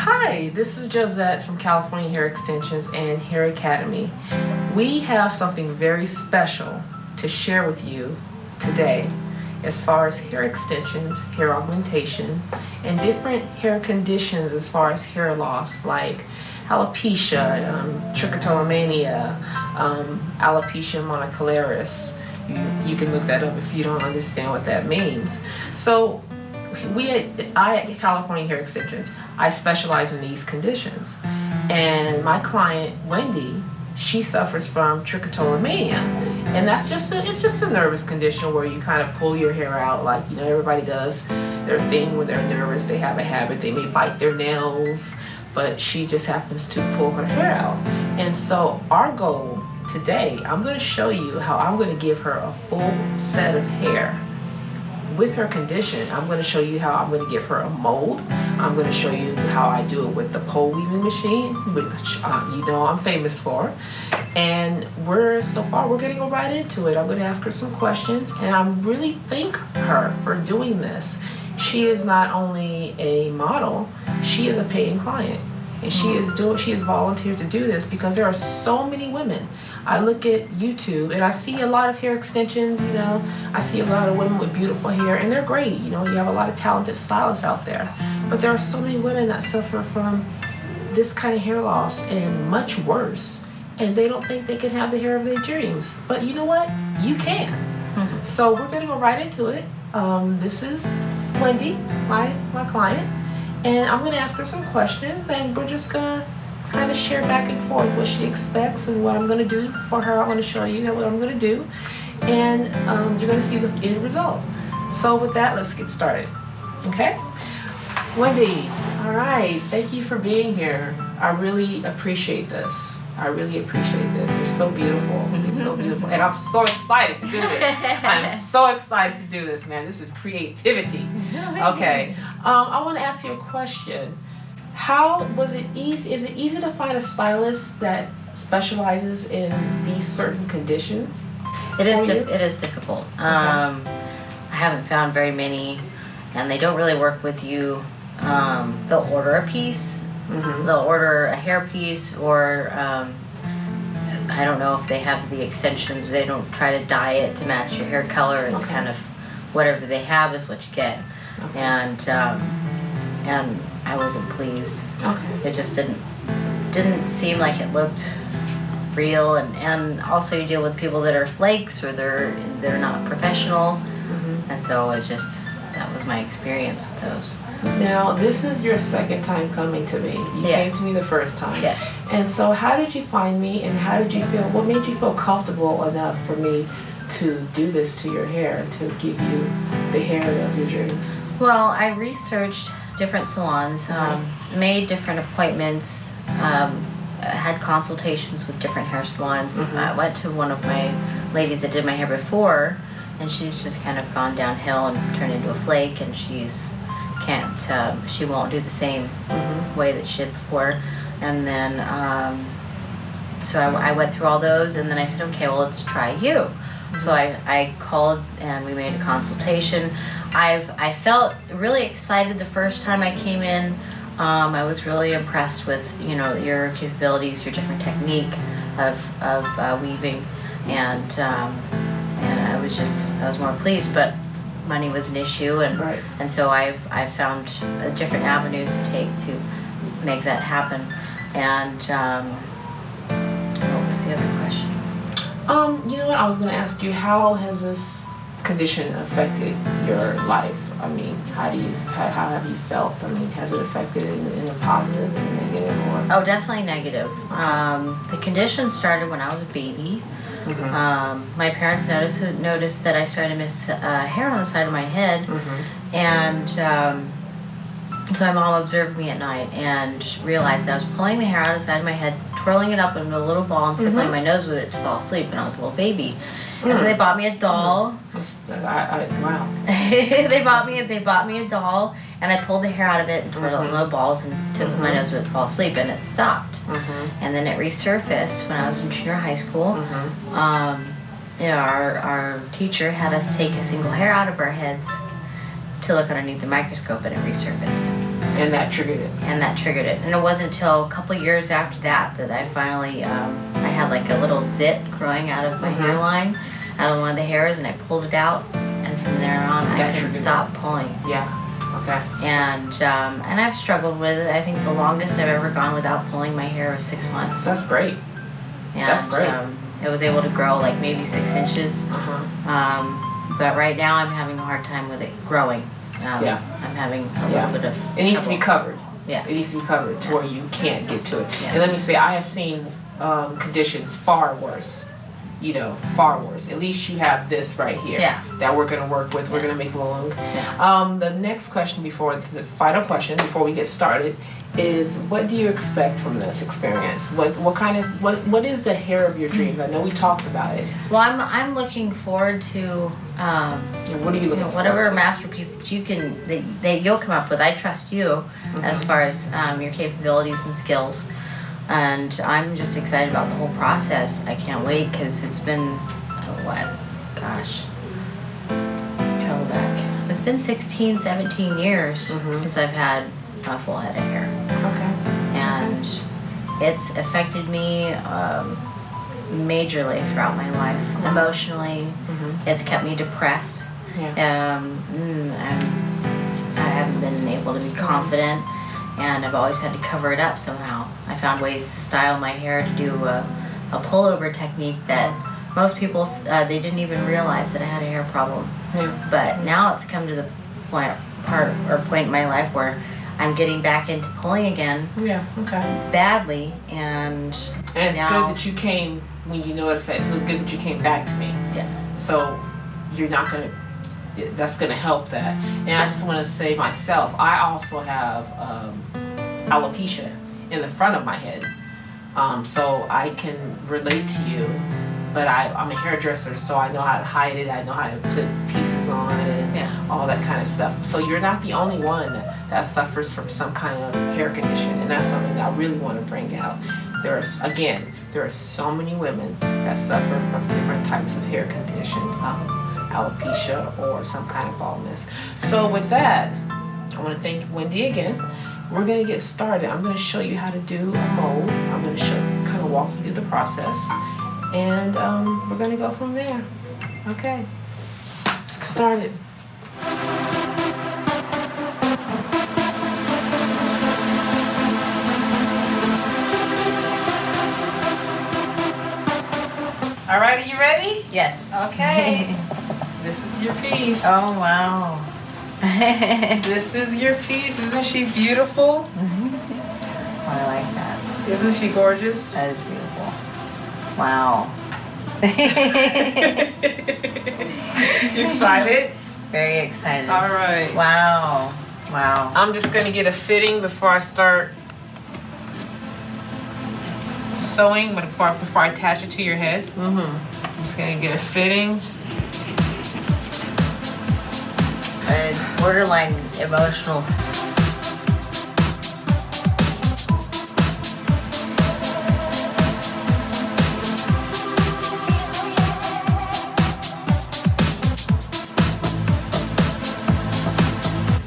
Hi, this is Josette from California Hair Extensions and Hair Academy. We have something very special to share with you today as far as hair extensions, hair augmentation, and different hair conditions as far as hair loss like alopecia, trichotillomania, alopecia monochalaris. You can look that up if you don't understand what that means. So I at California Hair Extensions, I specialize in these conditions. And my client, Wendy, she suffers from trichotillomania. And it's just a nervous condition where you kind of pull your hair out like, everybody does their thing when they're nervous. They have a habit. They may bite their nails, but she just happens to pull her hair out. And so our goal today, I'm going to show you how I'm going to give her a full set of hair with her condition. I'm going to show you how I'm going to give her a mold. I'm going to show you how I do it with the pole weaving machine, which I'm famous for. And we're going to go right into it. I'm going to ask her some questions, and I really thank her for doing this. She is not only a model, she is a paying client. And she has volunteered to do this because there are so many women. I look at YouTube and I see a lot of hair extensions, I see a lot of women with beautiful hair, and they're great. You have a lot of talented stylists out there. But there are so many women that suffer from this kind of hair loss and much worse. And they don't think they can have the hair of their dreams. But you know what? You can. Mm-hmm. So we're going to go right into it. This is Wendy, my client. And I'm going to ask her some questions, and we're just going to kind of share back and forth what she expects and what I'm going to do for her. I'm going to show you what I'm going to do, and you're going to see the end result. So with that, let's get started. Okay? Wendy, all right. Thank you for being here. I really appreciate this. You're so beautiful. You're so beautiful. And I'm so excited to do this. I'm so excited to do this, man. This is creativity. Okay. I want to ask you a question. How was it easy? Is it easy to find a stylist that specializes in these certain conditions? It is difficult. Okay. I haven't found very many, and they don't really work with you. They'll order a piece. Mm-hmm. They'll order a hair piece, or I don't know if they have the extensions. They don't try to dye it to match your hair color. It's kind of whatever they have is what you get. Okay. And I wasn't pleased. Okay. It just didn't seem like it looked real, and also you deal with people that are flakes, or they're not professional. Mm-hmm. And so that was my experience with those. Now, this is your second time coming to me. You came to me the first time. Yes. And so how did you find me, and how did you feel? What made you feel comfortable enough for me to do this to your hair, to give you the hair of your dreams? Well, I researched different salons, made different appointments, had consultations with different hair salons. Mm-hmm. I went to one of my ladies that did my hair before, and she's just kind of gone downhill and turned into a flake, and she won't do the same way that she did before. And then so I went through all those, and then I said, okay, well, let's try you. Mm-hmm. So I called, and we made a consultation. I felt really excited the first time I came in. I was really impressed with your capabilities, your different technique of weaving, and I was more pleased, but money was an issue, and so I've found different avenues to take to make that happen. And what was the other question? You know what? I was going to ask you, how has this condition affected your life? I mean, how have you felt? I mean, has it affected in a positive and a negative? Oh, definitely negative. Okay. The condition started when I was a baby. Mm-hmm. My parents noticed that I started to miss hair on the side of my head, and so my mom observed me at night and realized that I was pulling the hair out of the side of my head, twirling it up into a little ball, and tickling my nose with it to fall asleep when I was a little baby. And so they bought me a doll. Wow. They bought me a doll, and I pulled the hair out of it and twirled it in little balls and took my nose with it to fall asleep, and it stopped. And then it resurfaced when I was in junior high school. Our teacher had us take a single hair out of our heads to look underneath the microscope, and it resurfaced. And that triggered it. And it wasn't until a couple years after that that I finally, I had like a little zit growing out of my hairline, out of one of the hairs, and I pulled it out. And from there on, I couldn't stop pulling. Yeah. Okay. And I've struggled with it. I think the longest I've ever gone without pulling my hair was 6 months. That's great. And, That's great. It was able to grow like maybe 6 inches. But right now I'm having a hard time with it growing. I'm having a little bit of It needs trouble. to be covered. Yeah. It needs to be covered to where you can't get to it. Yeah. And let me say, I have seen conditions far worse. You know, far worse. At least you have this right here that we're going to work with. We're going to make long. Yeah. The next question the final question before we get started is, what do you expect from this experience? What is the hair of your dreams? I know we talked about it. Well, I'm looking forward to what are you looking for? whatever masterpiece that you that you'll come up with. I trust you as far as your capabilities and skills. And I'm just excited about the whole process. I can't wait because it's been, travel back. It's been 16, 17 years since I've had a full head of hair. Okay. And it's affected me majorly throughout my life. Emotionally, it's kept me depressed. Yeah. And I haven't been able to be confident. And I've always had to cover it up somehow. I found ways to style my hair to do a pullover technique that most people, they didn't even realize that I had a hair problem. Yeah. But now it's come to the point in my life where I'm getting back into pulling again. Yeah, okay. Badly, and it's now, good that you came when you know what to say. It's good that you came back to me. Yeah. So you're not going to, that's going to help that. And I just want to say myself, I also have alopecia in the front of my head. So I can relate to you, but I'm a hairdresser, so I know how to hide it. I know how to put pieces on and all that kind of stuff. So you're not the only one that suffers from some kind of hair condition, and that's something that I really want to bring out. There are so many women that suffer from different types of hair condition. Alopecia or some kind of baldness. So with that, I want to thank Wendy again. We're going to get started. I'm going to show you how to do a mold. I'm going to kind of walk you through the process, and we're going to go from there. Okay, let's get started. All right, are you ready? Yes. Okay. This is your piece. Oh, wow. This is your piece. Isn't she beautiful? Oh, I like that. Isn't she gorgeous? That is beautiful. Wow. You excited? Very excited. All right. Wow. Wow. I'm just going to get a fitting before I start sewing, but before I attach it to your head. I'm just going to get a fitting. And borderline emotional.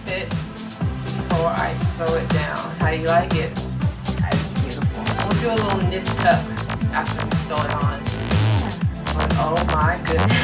Fit before I sew it down. How do you like it? That's beautiful. We'll do a little nip tuck after we sew it on. But oh my goodness.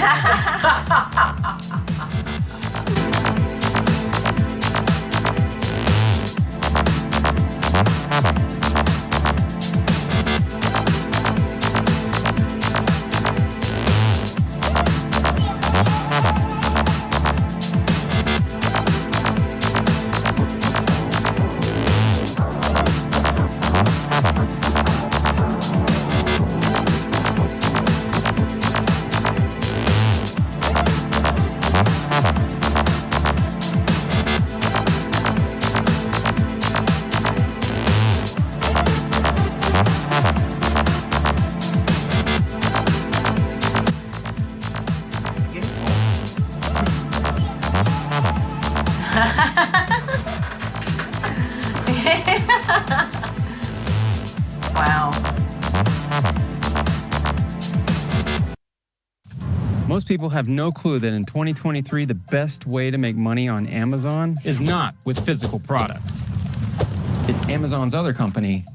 Wow. Most people have no clue that in 2023, the best way to make money on Amazon is not with physical products. It's Amazon's other company,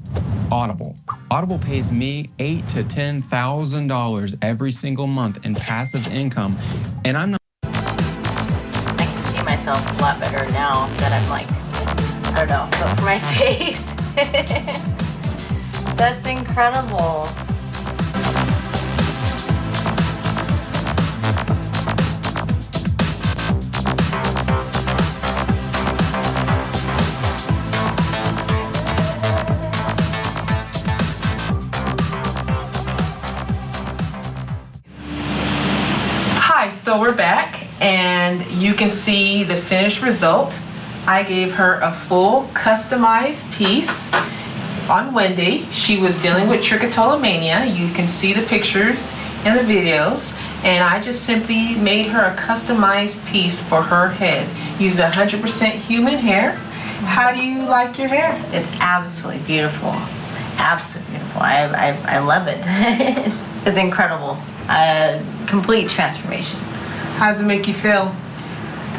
Audible. Audible pays me $8,000 to $10,000 every single month in passive income, and I'm not. I can see myself a lot better now that I'm like, I don't know, but for my face. That's incredible. Hi, so we're back and you can see the finished result. I gave her a full customized piece on Wendy. She was dealing with trichotillomania. You can see the pictures and the videos, and I just simply made her a customized piece for her head using 100% human hair. How do you like your hair? It's absolutely beautiful. Absolutely beautiful. I love it. It's incredible. Complete transformation. How does it make you feel?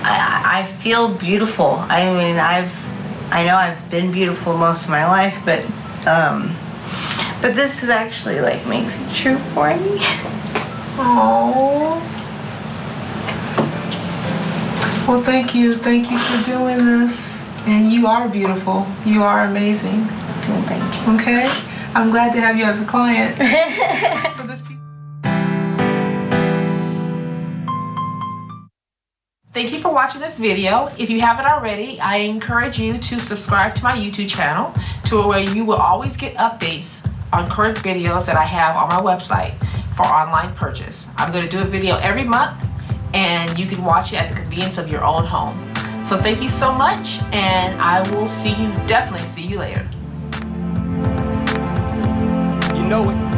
I feel beautiful. I mean, I know I've been beautiful most of my life, but this is actually like makes it true for me. Oh. Well, thank you for doing this. And you are beautiful. You are amazing. Well, thank you. Okay? I'm glad to have you as a client. So this Thank you for watching this video. If you haven't already, I encourage you to subscribe to my YouTube channel to where you will always get updates on current videos that I have on my website for online purchase. I'm going to do a video every month and you can watch it at the convenience of your own home. So thank you so much, and I will definitely see you later. You know it.